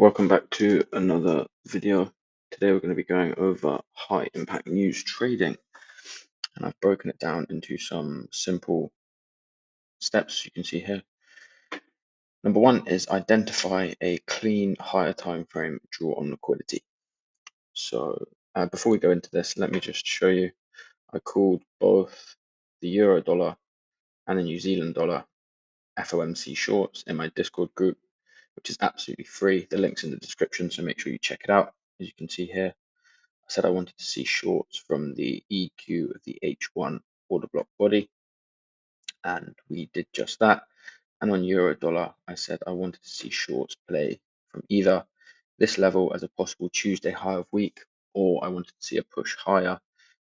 Welcome back to another video. Today we're going to be going over high impact news trading, and I've broken it down into some simple steps you can see here. Number one is identify a clean higher time frame draw on liquidity. So before we go into this, let me just show you. I called both the euro dollar and the New Zealand dollar FOMC shorts in my Discord group, which is absolutely free. The link's in the description, so make sure you check it out. As you can see here, I said I wanted to see shorts from the EQ of the H1 order block body, and we did just that. And on euro dollar, I said I wanted to see shorts play from either this level as a possible Tuesday high of week, or I wanted to see a push higher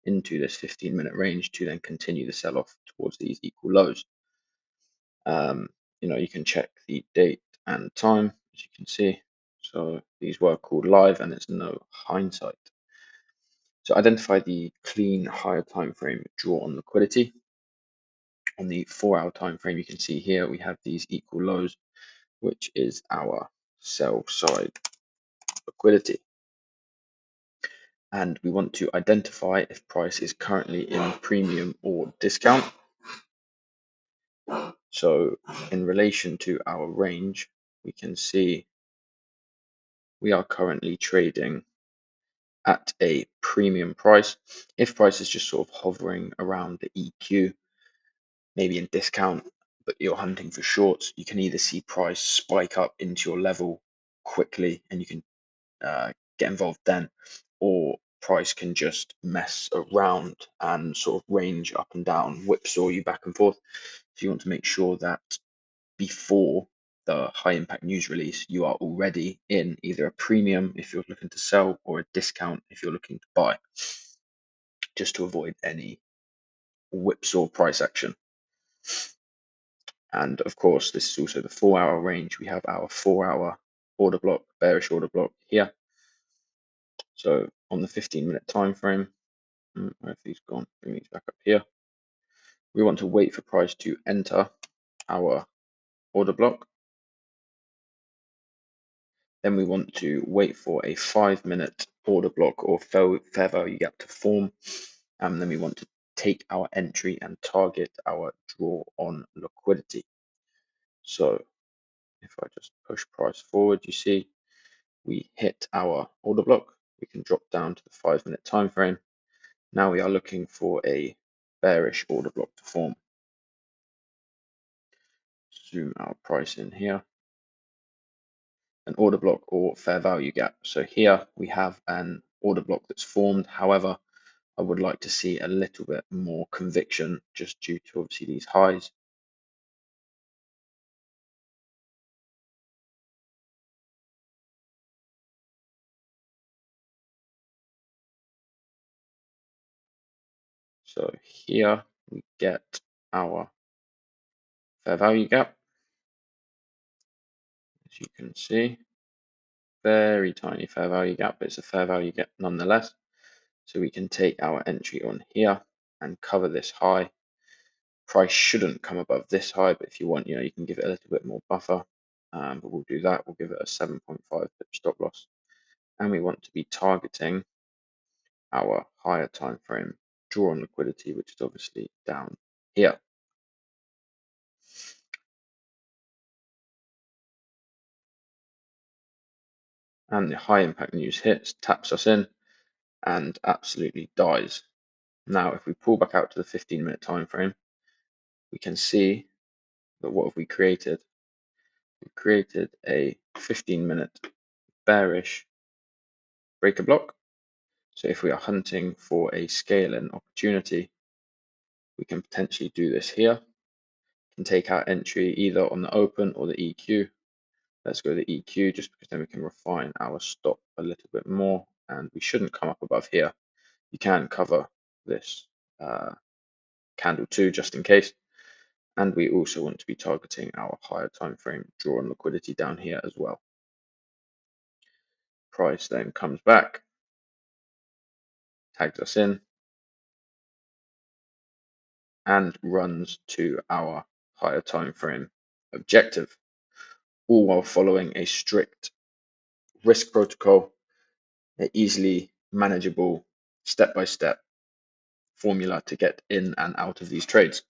into this 15-minute range to then continue the sell-off towards these equal lows. You can check the date and time, as you can see. So these were called live, and it's no hindsight. So identify the clean higher time frame draw on liquidity. On the 4-hour time frame, you can see here we have these equal lows, which is our sell side liquidity. And we want to identify if price is currently in premium or discount. So in relation to our range, we can see we are currently trading at a premium price. If price is just sort of hovering around the EQ, maybe in discount, but you're hunting for shorts, you can either see price spike up into your level quickly and you can get involved then, or price can just mess around and sort of range up and down, whipsaw you back and forth. So you want to make sure that before the high impact news release, you are already in either a premium if you're looking to sell or a discount if you're looking to buy, just to avoid any whipsaw price action. And of course, this is also the 4-hour range. We have our 4-hour order block, bearish order block here. So on the 15-minute time frame, where have these gone? Bring these back up here. We want to wait for price to enter our order block. Then we want to wait for a 5-minute order block or fair value gap to form. And then we want to take our entry and target our draw on liquidity. So if I just push price forward, you see we hit our order block. We can drop down to the 5-minute time frame. Now we are looking for a bearish order block to form. Zoom our price in here. An order block or fair value gap. So here we have an order block that's formed. However, I would like to see a little bit more conviction just due to obviously these highs. So here we get our fair value gap. As you can see, very tiny fair value gap, but it's a fair value gap nonetheless. So we can take our entry on here and cover this high. Price shouldn't come above this high, but if you want, you can give it a little bit more buffer. But we'll do that. We'll give it a 7.5 pip stop loss. And we want to be targeting our higher time frame draw on liquidity, which is obviously down here. And the high impact news hits, taps us in, and absolutely dies. Now, if we pull back out to the 15-minute time frame, we can see that what have we created? We've created a 15-minute bearish breaker block. So if we are hunting for a scale-in opportunity, we can potentially do this here. We can take our entry either on the open or the EQ. Let's go the EQ just because then we can refine our stop a little bit more, and we shouldn't come up above here. You can cover this candle too, just in case. And we also want to be targeting our higher time frame draw on liquidity down here as well. Price then comes back, tags us in, and runs to our higher time frame objective, all while following a strict risk protocol, an easily manageable step-by-step formula to get in and out of these trades.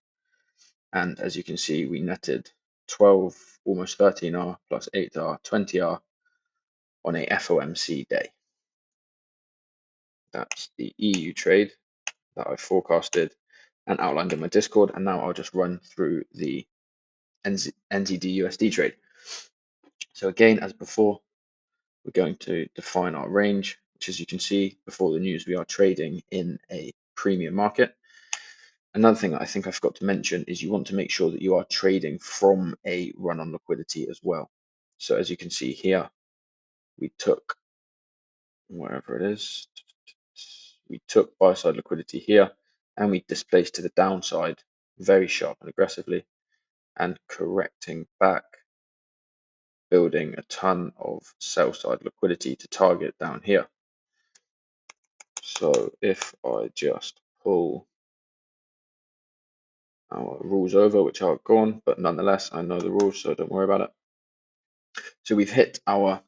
And as you can see, we netted 12, almost 13R plus 8R, 20R on a FOMC day. That's the EU trade that I forecasted and outlined in my Discord. And now I'll just run through the NZD USD trade. So again, as before, we're going to define our range, which as you can see before the news, we are trading in a premium market. Another thing that I think I forgot to mention is you want to make sure that you are trading from a run on liquidity as well. So as you can see here, we took wherever it is, we took buy side liquidity here and we displaced to the downside very sharp and aggressively and correcting back, building a ton of sell side liquidity to target down here. So if I just pull our rules over, which are gone, but nonetheless, I know the rules, so don't worry about it. So we've hit our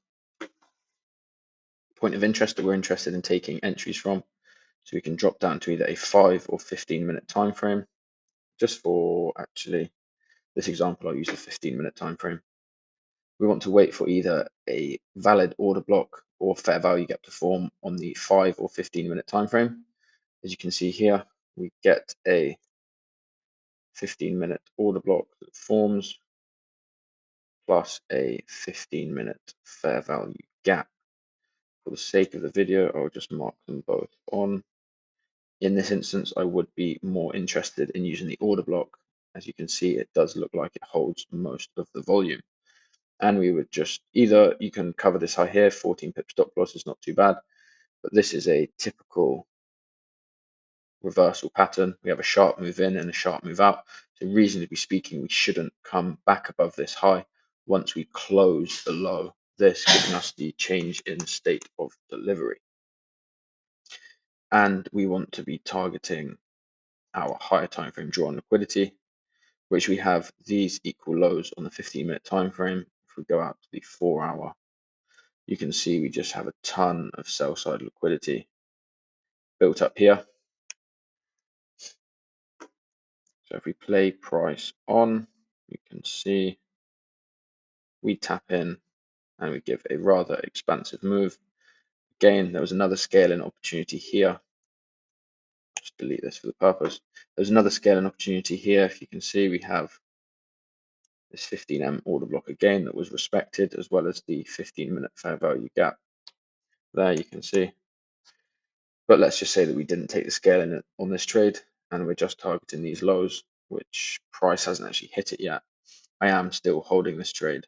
point of interest that we're interested in taking entries from. So we can drop down to either a 5 or 15-minute time frame. Just for actually this example, I'll use a 15-minute time frame. We want to wait for either a valid order block or fair value gap to form on the 5 or 15-minute time frame. As you can see here, we get a 15-minute order block that forms plus a 15-minute fair value gap. For the sake of the video, I'll just mark them both on. In this instance, I would be more interested in using the order block. As you can see, it does look like it holds most of the volume. And we would just either, you can cover this high here, 14 pip stop loss is not too bad, but this is a typical reversal pattern. We have a sharp move in and a sharp move out. So reasonably speaking, we shouldn't come back above this high once we close the low, this giving us the change in state of delivery. And we want to be targeting our higher time frame draw on liquidity, which we have these equal lows on the 15-minute time frame. If we go out to the 4-hour, you can see we just have a ton of sell side liquidity built up here. So if we play price on, you can see we tap in and we give a rather expansive move. Again, there was another scaling opportunity here. Just delete this for the purpose. There's another scaling opportunity here. If you can see, we have this 15M order block again that was respected, as well as the 15-minute fair value gap. There you can see. But let's just say that we didn't take the scaling on this trade and we're just targeting these lows, which price hasn't actually hit it yet. I am still holding this trade.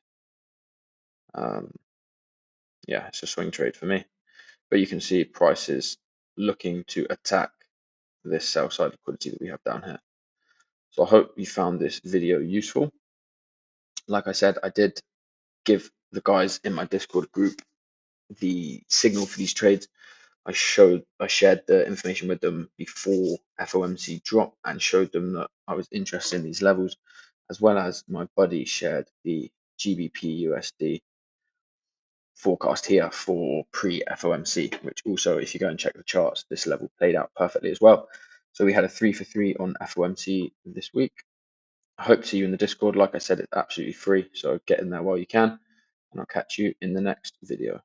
Yeah, it's a swing trade for me. But you can see price is looking to attack this sell side liquidity that we have down here. So I hope you found this video useful. Like I said, I did give the guys in my Discord group the signal for these trades. I shared the information with them before FOMC drop and showed them that I was interested in these levels, as well as my buddy shared the GBP USD forecast here for pre-FOMC, which also, if you go and check the charts, this level played out perfectly as well. So we had a 3 for 3 on FOMC this week. I hope to see you in the Discord. Like I said, it's absolutely free, so get in there while you can, and I'll catch you in the next video.